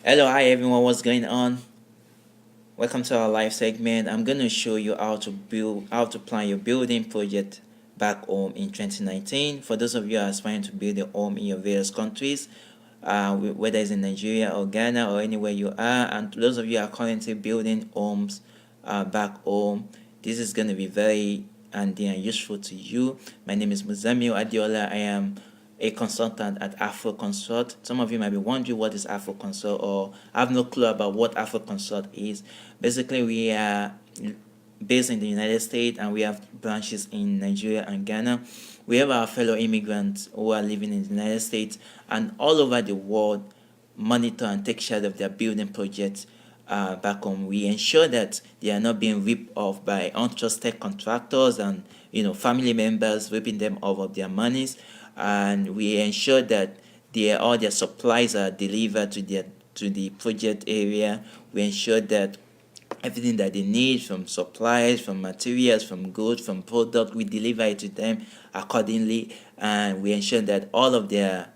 Hello, hi everyone, what's going on? Welcome to our live segment. I'm going to show you how to plan your building project back home in 2019. For those of you who are aspiring to build a home in your various countries, whether it's in Nigeria or Ghana or anywhere you are, and those of you who are currently building homes back home, this is going to be very handy and useful to you. My name is Muzamil Adiola. I am a consultant at Afro Consult. Some of you might be wondering what is Afro Consult or have no clue about what Afro Consult is. Basically, we are based in the United States and we have branches in Nigeria and Ghana. We have our fellow immigrants who are living in the United States and all over the world monitor and take charge of their building projects back home. We ensure that they are not being ripped off by untrusted contractors and family members ripping them off of their monies, and we ensure that all their supplies are delivered to the project area. We ensure that everything that they need, from supplies, from materials, from goods, from product, we deliver it to them accordingly, and we ensure that all of their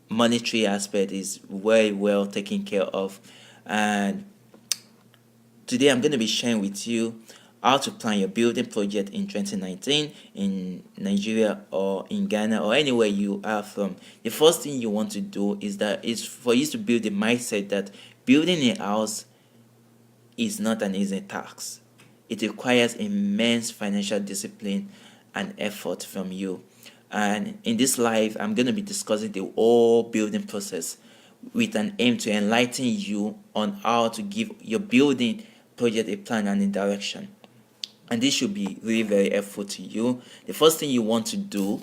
monetary aspect is very well taken care of. And today I'm going to be sharing with you how to plan your building project in 2019 in Nigeria or in Ghana or anywhere you are from. The first thing you want to do is for you to build the mindset that building a house is not an easy task. It requires immense financial discipline and effort from you. And in this live, I'm going to be discussing the whole building process with an aim to enlighten you on how to give your building project a plan and a direction. And this should be really very helpful to you. The first thing you want to do,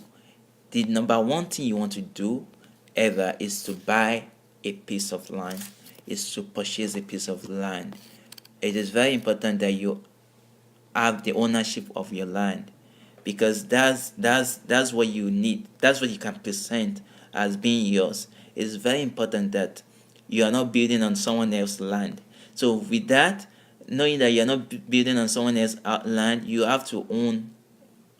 the number one thing you want to do ever, is to buy a piece of land, is to purchase a piece of land. It is very important that you have the ownership of your land, because that's what you need. That's what you can present as being yours. It's very important that you are not building on someone else's land. So with that, knowing that you're not building on someone else's land, you have to own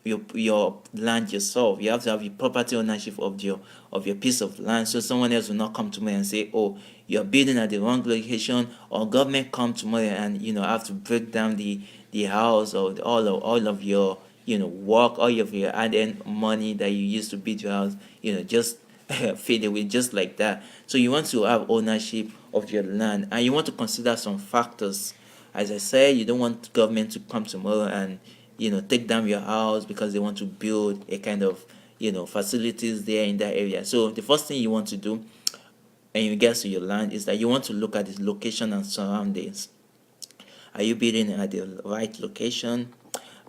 your land yourself. You have to have the property ownership of your piece of land, so someone else will not come to me and say, oh, you're building at the wrong location, or government come tomorrow and have to break down the house, or all of your work, all of your added money that you used to build your house, just fade away just like that. So you want to have ownership of your land, and you want to consider some factors. As I said, you don't want government to come tomorrow and take down your house because they want to build a kind of facilities there in that area. So the first thing you want to do in regards to your land is that you want to look at the location and surroundings. Are you building at the right location?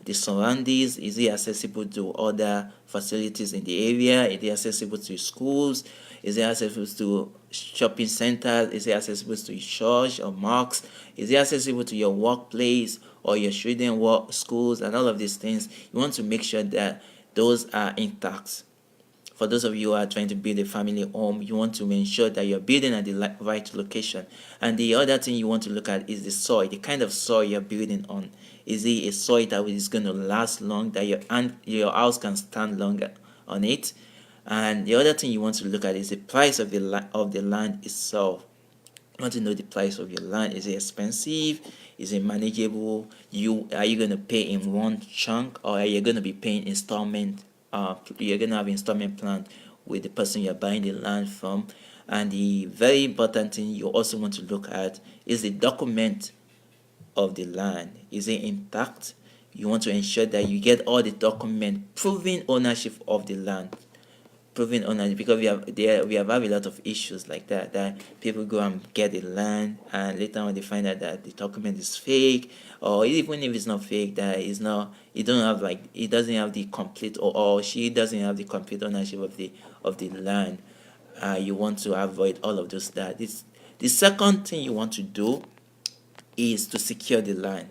The surroundings, is it accessible to other facilities in the area? Is it accessible to schools? Is it accessible to shopping centers? Is it accessible to church or mosques? Is it accessible to your workplace or your children work schools and all of these things? You want to make sure that those are intact. For those of you who are trying to build a family home, you want to ensure that you're building at the right location. And the other thing you want to look at is the soil, the kind of soil you're building on. Is it a soil that is going to last long, that your house can stand longer on it? And the other thing you want to look at is the price of the land itself. You want to know the price of your land. Is it expensive? Is it manageable? Are you going to pay in one chunk, or are you going to be paying installment? You're going to have installment plan with the person you're buying the land from. And the very important thing you also want to look at is the document of the land. Is it intact? You want to ensure that you get all the document proving ownership of the land. Proving ownership, because we have had a lot of issues like that people go and get the land and later on they find out that the document is fake, or even if it's not fake, that is not, it doesn't have the complete, or she doesn't have the complete ownership of the land. You want to avoid all of those. The second thing you want to do is to secure the land.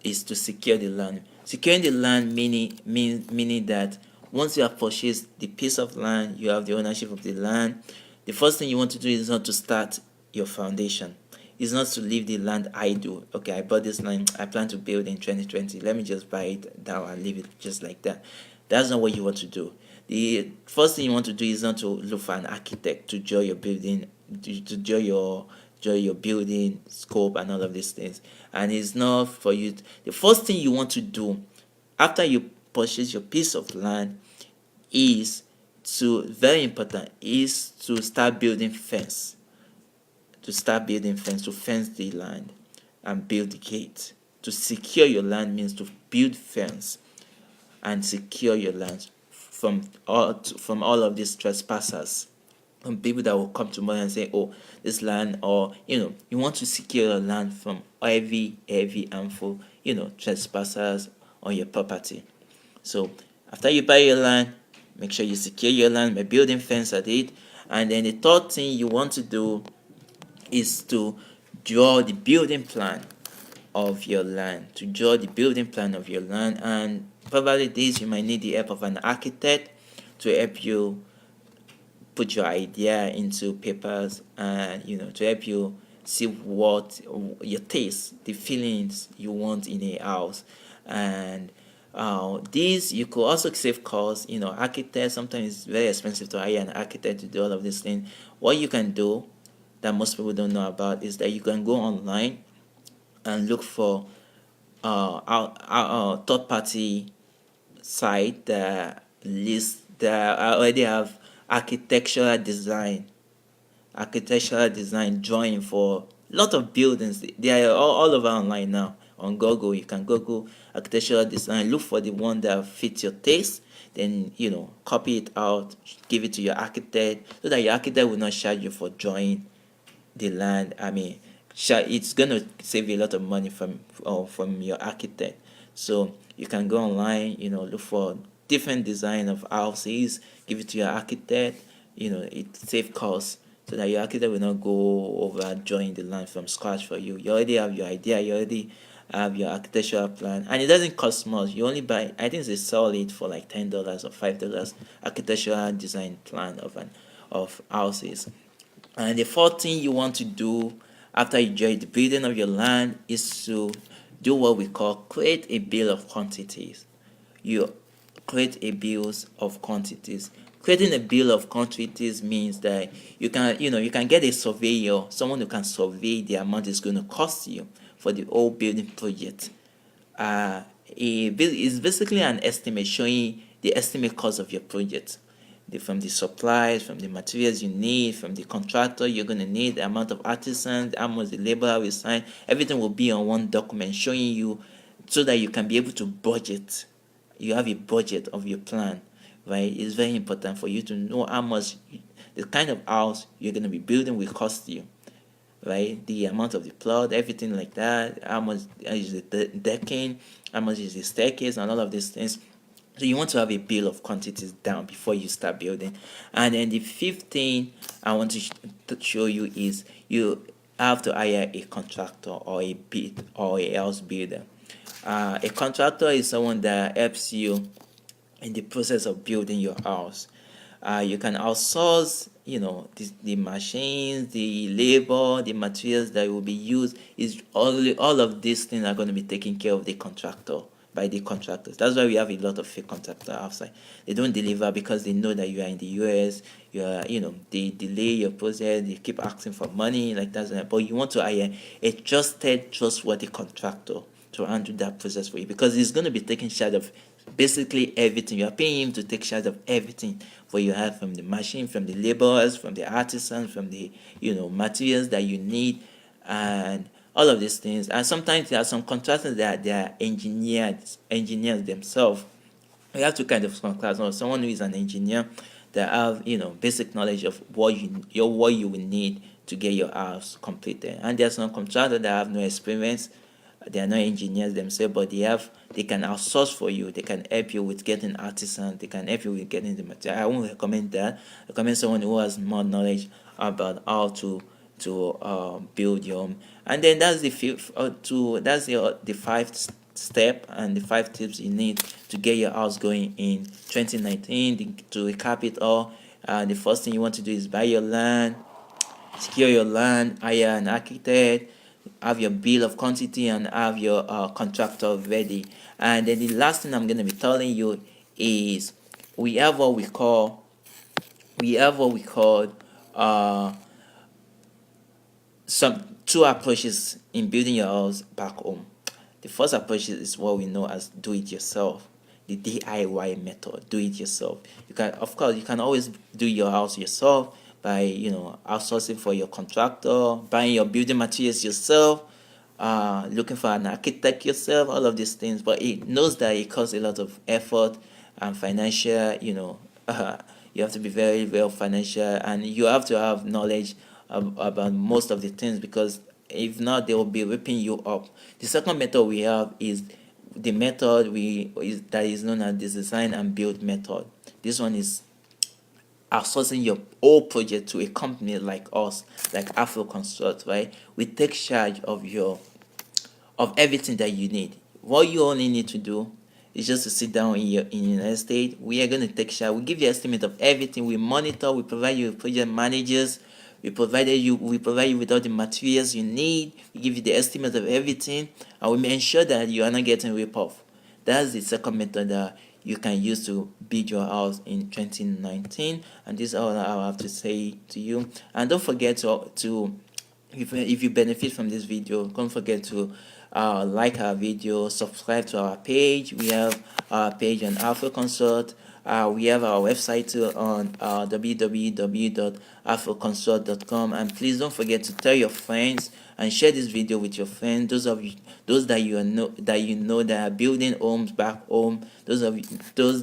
Securing the land meaning that once you have purchased the piece of land, you have the ownership of the land. The first thing you want to do is not to start your foundation. It's not to leave the land idle. Okay, I bought this land, I plan to build in 2020. Let me just buy it down and leave it just like that. That's not what you want to do. The first thing you want to do is not to look for an architect to draw your building to draw your building scope and all of these things. And it's not for you. The first thing you want to do after you purchase your piece of land is very important, is to start building fence. To fence the land and build the gate. To secure your land means to build fence and secure your land from all of these trespassers, from people that will come tomorrow and say, oh, this land, or you want to secure your land from heavy harmful trespassers on your property. So after you buy your land, make sure you secure your land by building fence at it. And then the third thing you want to do is to draw the building plan of your land. And probably this, you might need the help of an architect to help you put your idea into papers, and to help you see what your taste, the feelings you want in a house. And these, you could also save costs. Architects, sometimes it's very expensive to hire an architect to do all of these things. What you can do that most people don't know about is that you can go online and look for our third party site that already have architectural design drawing for a lot of buildings. They are all over online now on Google. You can Google architectural design, look for the one that fits your taste, then copy it out, give it to your architect, so that your architect will not charge you for drawing the land. It's gonna save you a lot of money from your architect. So you can go online, look for different design of houses, give it to your architect. It save costs, so that your architect will not go over drawing the land from scratch for you. You already have your idea, you already have your architectural plan, and it doesn't cost much. You only buy, I think they sell it for like $10 or $5, architectural design plan of houses. And the fourth thing you want to do after you enjoy the building of your land is to do what we call create a bill of quantities. You create a bill of quantities. Creating a bill of quantities means that you can get a surveyor, someone who can survey the amount it's going to cost you for the whole building project. A bill is basically an estimate showing the estimate cost of your project, from the supplies, from the materials you need, from the contractor you're going to need, the amount of artisans, how much the laborer will sign. Everything will be on one document showing you, so that you can be able to budget. You have a budget of your plan, right? It's very important for you to know how much the kind of house you're going to be building will cost you, right? The amount of the plot, everything like that, how much is the decking, how much is the staircase, and all of these things. So you want to have a bill of quantities down before you start building. And then the fifth thing I want to show you is you have to hire a contractor or a house builder. A contractor is someone that helps you in the process of building your house. You can outsource, the machines, the labor, the materials that will be used. Is all of these things are going to be taken care of by the contractors. That's why we have a lot of fake contractors outside. They don't deliver because they know that you are in the US. They delay your process. They keep asking for money like that. But you want to hire a trustworthy contractor to handle that process for you, because he's going to be taking charge of basically everything. You are paying him to take charge of everything for you have, from the machine, from the laborers, from the artisans, from the materials that you need, and all of these things. And sometimes there are some contractors that they are engineers themselves. You have to kind of class or someone who is an engineer that have basic knowledge of what you will need to get your house completed. And there's some contractors that have no experience. They are not engineers themselves, but they can outsource for you. They can help you with getting artisans. They can help you with getting the material. I won't recommend that. I recommend someone who has more knowledge about how to build your home. And then that's the fifth. That's the fifth step and the 5 tips you need to get your house going in 2019. To recap it all, the first thing you want to do is buy your land, secure your land, hire an architect, have your bill of quantity, and have your contractor ready. And then the last thing I'm going to be telling you is we have what we call some two approaches in building your house back home. The first approach is what we know as do it yourself, the DIY method. Do it yourself. You can, of course, you can always do your house yourself by outsourcing for your contractor, buying your building materials yourself, looking for an architect yourself, all of these things. But it knows that it costs a lot of effort and financial, you have to be very well financial, and you have to have knowledge about most of the things, because if not, they will be ripping you up. The second method we have is the method that is known as the design and build method. This one is outsourcing your whole project to a company like us, like Afro Consult, right? We take charge of everything that you need. What you only need to do is just to sit down in United States. We are going to take charge. We give you an estimate of everything. We monitor. We provide you with project managers. We provide you with all the materials you need. We give you the estimate of everything, and we may ensure that you are not getting ripped off. That's the second method that you can use to build your house in 2019. And this is all I have to say to you. And don't forget to if you benefit from this video, don't forget to like our video, subscribe to our page. We have our page on Afro Consult. We have our website too on www.afroconsult.com. And please don't forget to tell your friends and share this video with your friends. Those that you know that are building homes back home. Those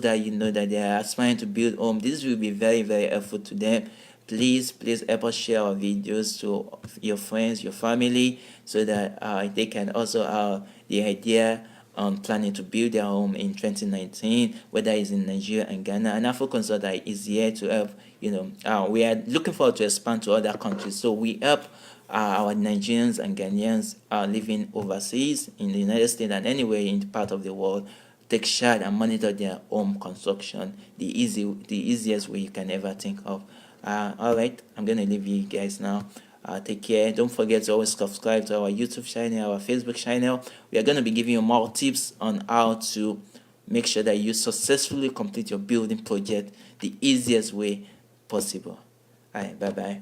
that you know that they are aspiring to build home. This will be very, very helpful to them. Please help us share our videos to your friends, your family, so that they can also have the idea on planning to build their home in 2019, whether it's in Nigeria and Ghana. And Afro Consult is here to help. We are looking forward to expand to other countries, so we help our Nigerians and Ghanaians living overseas in the United States and anywhere in the part of the world take charge and monitor their home construction the easiest way you can ever think of. All right, I'm gonna leave you guys now. Take care. Don't forget to always subscribe to our YouTube channel, our Facebook channel. We are going to be giving you more tips on how to make sure that you successfully complete your building project the easiest way possible. All right, bye bye.